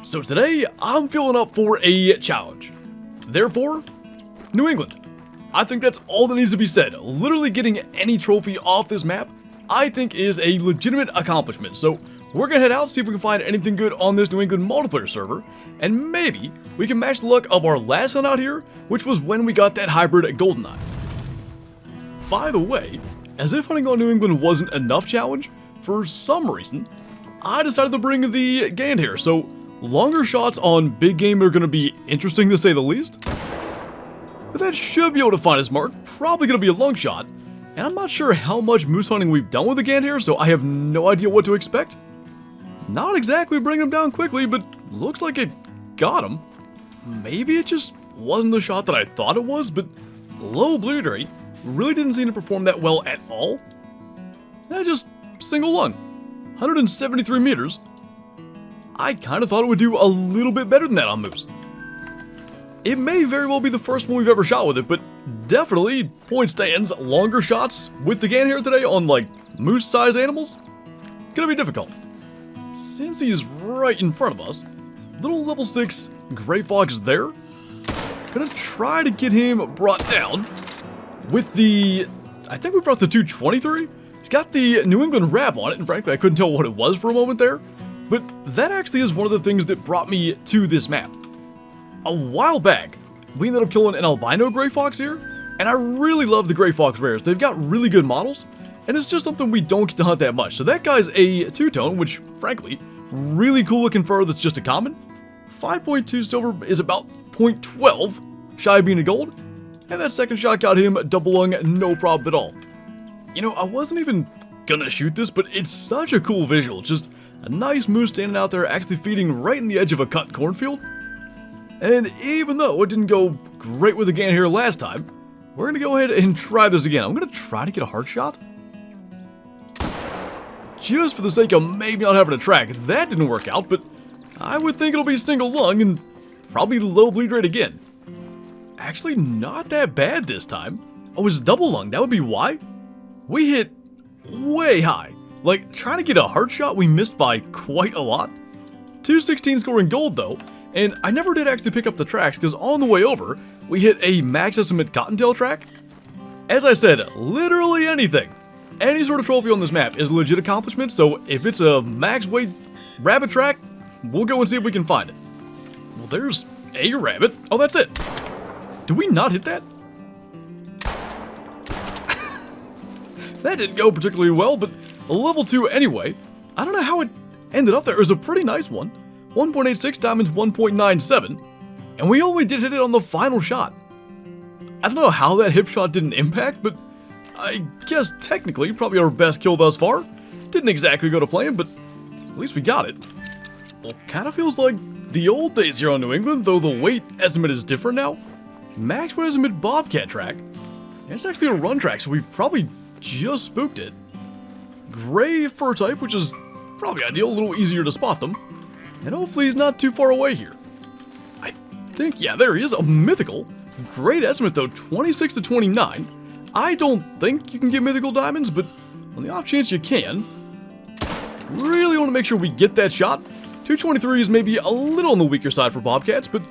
So today, I'm feeling up for a challenge. Therefore, New England. I think that's all that needs to be said. Literally getting any trophy off this map, I think is a legitimate accomplishment. So we're gonna head out, see if we can find anything good on this New England multiplayer server, and maybe we can match the luck of our last hunt out here, which was when we got that hybrid GoldenEye. By the way, as if hunting on New England wasn't enough challenge, for some reason, I decided to bring the Gand here, so longer shots on big game are going to be interesting to say the least. But that should be able to find his mark, probably going to be a long shot, and I'm not sure how much moose hunting we've done with the Gand here, so I have no idea what to expect. Not exactly bringing him down quickly, but looks like it got him. Maybe it just wasn't the shot that I thought it was, but low bleed rate really didn't seem to perform that well at all. Just single lung, 173 meters. I kind of thought it would do a little bit better than that on moose. It may very well be the first one we've ever shot with it, but definitely point stands, longer shots with the Gand here today on like moose-sized animals, gonna be difficult. Since he's right in front of us, little level 6 gray fox there, gonna try to get him brought down with the, I think we brought the 223. He's got the New England wrap on it, and frankly I couldn't tell what it was for a moment there. But that actually is one of the things that brought me to this map. A while back, we ended up killing an albino gray fox here, and I really love the gray fox rares. They've got really good models, and it's just something we don't get to hunt that much. So that guy's a two-tone, which, frankly, really cool looking fur that's just a common. 5.2 silver is about 0.12, shy of being a gold, and that second shot got him double lung, no problem at all. You know, I wasn't even gonna shoot this, but it's such a cool visual. Just a nice moose standing out there actually feeding right in the edge of a cut cornfield. And even though it didn't go great with the Gand here last time, we're going to go ahead and try this again. I'm going to try to get a hard shot. Just for the sake of maybe not having a track. That didn't work out, but I would think it'll be single lung and probably low bleed rate again. Actually, not that bad this time. Oh, it's double lung. That would be why. We hit way high. Like, trying to get a hard shot, we missed by quite a lot. 216 scoring gold, though, and I never did actually pick up the tracks, because on the way over, we hit a max estimate cottontail track. As I said, literally anything. Any sort of trophy on this map is a legit accomplishment, so if it's a max weight rabbit track, we'll go and see if we can find it. Well, there's a rabbit. Oh, that's it. Did we not hit that? That didn't go particularly well, but a level 2 anyway. I don't know how it ended up there. It was a pretty nice one. 1.86 diamonds, 1.97. And we only did hit it on the final shot. I don't know how that hip shot didn't impact, but I guess technically probably our best kill thus far. Didn't exactly go to plan, but at least we got it. Well, kind of feels like the old days here on New England, though the weight estimate is different now. Max weight estimate Bobcat track. And it's actually a run track, so we probably just spooked it. Gray fur type, which is probably ideal, a little easier to spot them. And hopefully he's not too far away here. I think, yeah, there he is, a mythical. Great estimate though, 26 to 29. I don't think you can get mythical diamonds, but on the off chance you can, really want to make sure we get that shot. 223 is maybe a little on the weaker side for Bobcats, but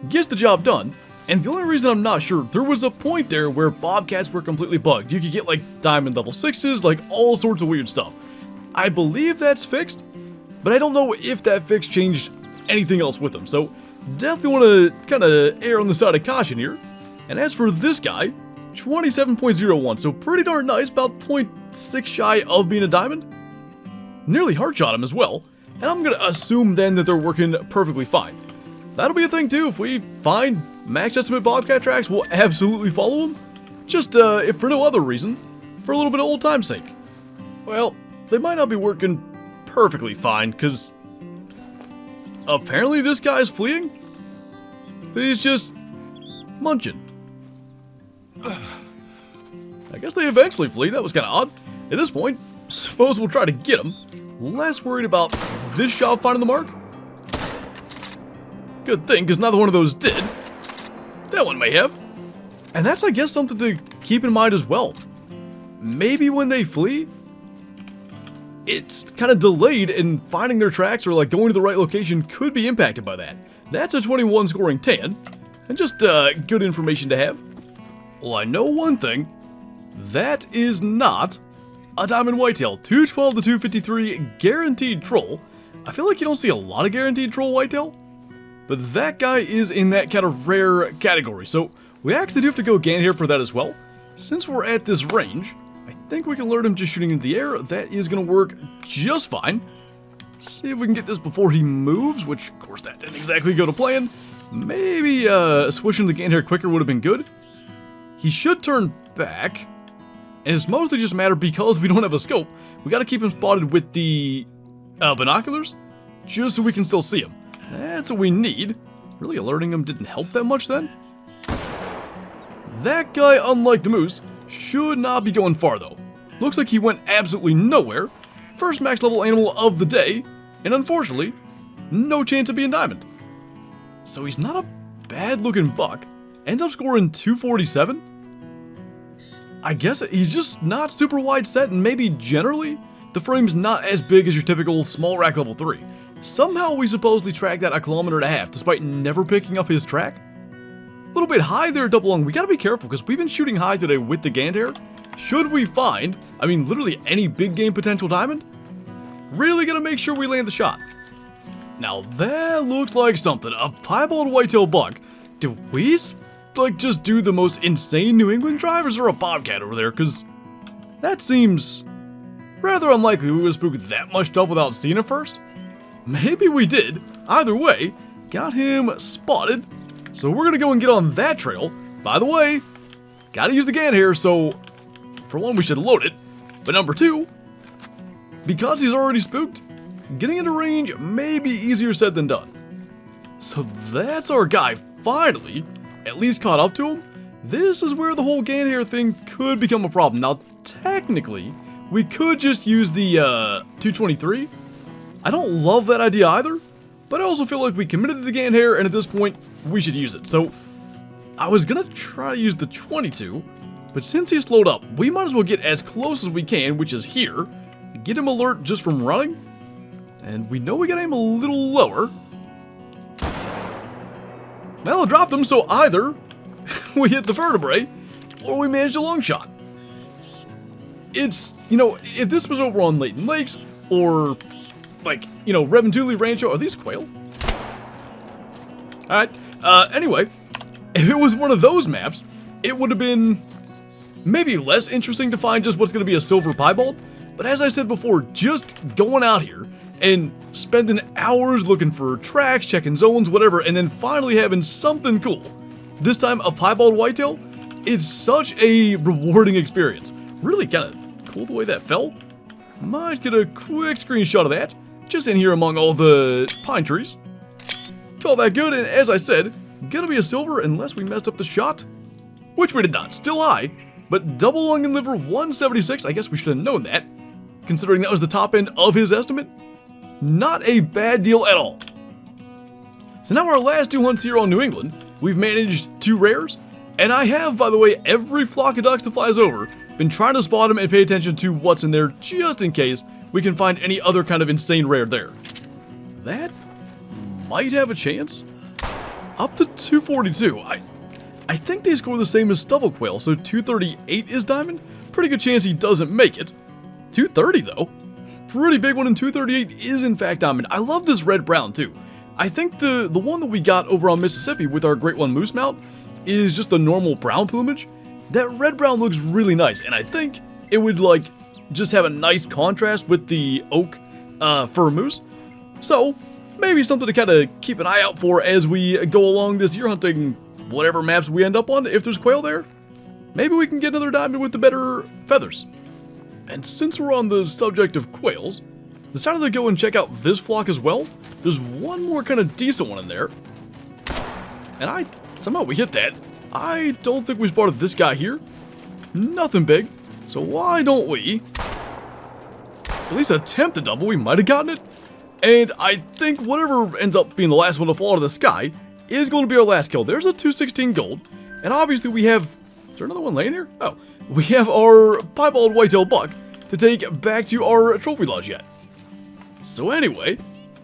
gets the job done. And the only reason I'm not sure, there was a point there where Bobcats were completely bugged. You could get like diamond level 6s, like all sorts of weird stuff. I believe that's fixed, but I don't know if that fix changed anything else with them. So definitely want to kind of err on the side of caution here. And as for this guy, 27.01, so pretty darn nice, about 0.6 shy of being a diamond. Nearly hard shot him as well, and I'm going to assume then that they're working perfectly fine. That'll be a thing too. If we find max estimate Bobcat tracks, we'll absolutely follow them. Just, if for no other reason, for a little bit of old time's sake. Well, they might not be working perfectly fine, because apparently this guy's fleeing, but he's just munching. I guess they eventually flee. That was kind of odd. At this point, suppose we'll try to get him. Less worried about this shot finding the mark. Good thing, because neither one of those did. That one may have. And that's, I guess, something to keep in mind as well. Maybe when they flee, it's kind of delayed, and finding their tracks or like going to the right location could be impacted by that. That's a 21 scoring tan, and just good information to have. Well, I know one thing. That is not a diamond whitetail. 212 to 253 guaranteed troll. I feel like you don't see a lot of guaranteed troll whitetail, but that guy is in that kind of rare category. So we actually do have to go again here for that as well. Since we're at this range, I think we can lure him just shooting into the air. That is going to work just fine. See if we can get this before he moves, which of course that didn't exactly go to plan. Maybe switching the gain here quicker would have been good. He should turn back, and it's mostly just a matter because we don't have a scope. We got to keep him spotted with the binoculars, just so we can still see him. That's what we need. Really alerting him didn't help that much then. That guy, unlike the moose, should not be going far though. Looks like he went absolutely nowhere. First max level animal of the day, and unfortunately, no chance of being diamond. So he's not a bad looking buck. Ends up scoring 247. I guess he's just not super wide set, and maybe generally the frame's not as big as your typical small rack level 3. Somehow we supposedly tracked that 1.5 kilometers despite never picking up his track. A little bit high there, double lung. We gotta be careful because we've been shooting high today with the Gandhair. Should we find, I mean literally any big game potential diamond, really gonna make sure we land the shot. Now that looks like something. A piebald whitetail buck. Did we like just do the most insane New England drive, or is there a bobcat over there? Because that seems rather unlikely we would have spooked that much stuff without seeing it first. Maybe we did. Either way, got him spotted. So we're gonna go and get on that trail. By the way, gotta use the Gandhair, so for one we should load it. But number two, because he's already spooked, getting into range may be easier said than done. So that's our guy finally, at least caught up to him. This is where the whole Gandhair thing could become a problem. Now technically, we could just use the 223. I don't love that idea either, but I also feel like we committed to the Gandhair, and at this point, we should use it. So I was gonna try to use the 22, but since he slowed up, we might as well get as close as we can, which is here. Get him alert just from running, and we know we gotta aim a little lower. Well, I dropped him, so either we hit the vertebrae, or we managed a long shot. It's, you know, if this was over on Layton Lakes, or like, you know, Reventuli Rancho, are these quail? Alright, anyway, if it was one of those maps, it would have been maybe less interesting to find just what's going to be a silver piebald, but as I said before, just going out here and spending hours looking for tracks, checking zones, whatever, and then finally having something cool, this time a piebald whitetail, it's such a rewarding experience. Really kind of cool the way that fell. Might get a quick screenshot of that, just in here among all the pine trees. Call that good, and as I said, gonna be a silver unless we messed up the shot, which we did not. Still high, but double lung and liver 176. I guess we should have known that, considering that was the top end of his estimate. Not a bad deal at all. So now our last 2 hunts here on New England, we've managed 2 rares, and I have, by the way, every flock of ducks that flies over, been trying to spot them and pay attention to what's in there just in case we can find any other kind of insane rare there. That might have a chance. Up to 242. I think they score the same as stubble quail, so 238 is diamond. Pretty good chance he doesn't make it. 230 though. Pretty big one, and 238 is in fact diamond. I love this red brown too. I think the one that we got over on Mississippi with our Great One Moose mount is just the normal brown plumage. That red brown looks really nice, and I think it would like just have a nice contrast with the oak fur moose. So maybe something to kind of keep an eye out for as we go along this year hunting, whatever maps we end up on. If there's quail there, maybe we can get another diamond with the better feathers. And since we're on the subject of quails, decided to go and check out this flock as well. There's one more kind of decent one in there, and somehow we hit that. I don't think we spotted this guy here. Nothing big, so why don't we at least attempt a double? We might have gotten it. And I think whatever ends up being the last one to fall out of the sky is going to be our last kill. There's a 216 gold, and obviously we have, is there another one laying here? Oh, we have our piebald whitetail buck to take back to our trophy lodge yet. So anyway,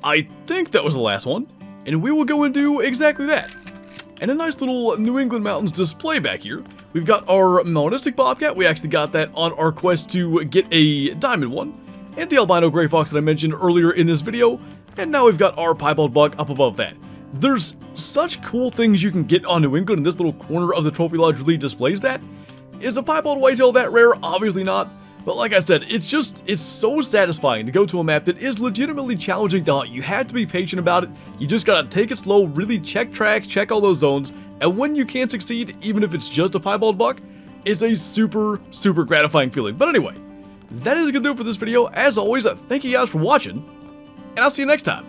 I think that was the last one, and we will go and do exactly that. And a nice little New England Mountains display back here. We've got our melanistic Bobcat. We actually got that on our quest to get a diamond one. And the albino gray fox that I mentioned earlier in this video. And now we've got our piebald buck up above that. There's such cool things you can get on New England, and this little corner of the trophy lodge really displays that. Is a piebald whitetail that rare? Obviously not. But like I said, it's so satisfying to go to a map that is legitimately challenging to hunt. You have to be patient about it. You just gotta take it slow, really check tracks, check all those zones. And when you can succeed, even if it's just a piebald buck, it's a super gratifying feeling. But anyway, that is gonna do it for this video. As always, thank you guys for watching, and I'll see you next time.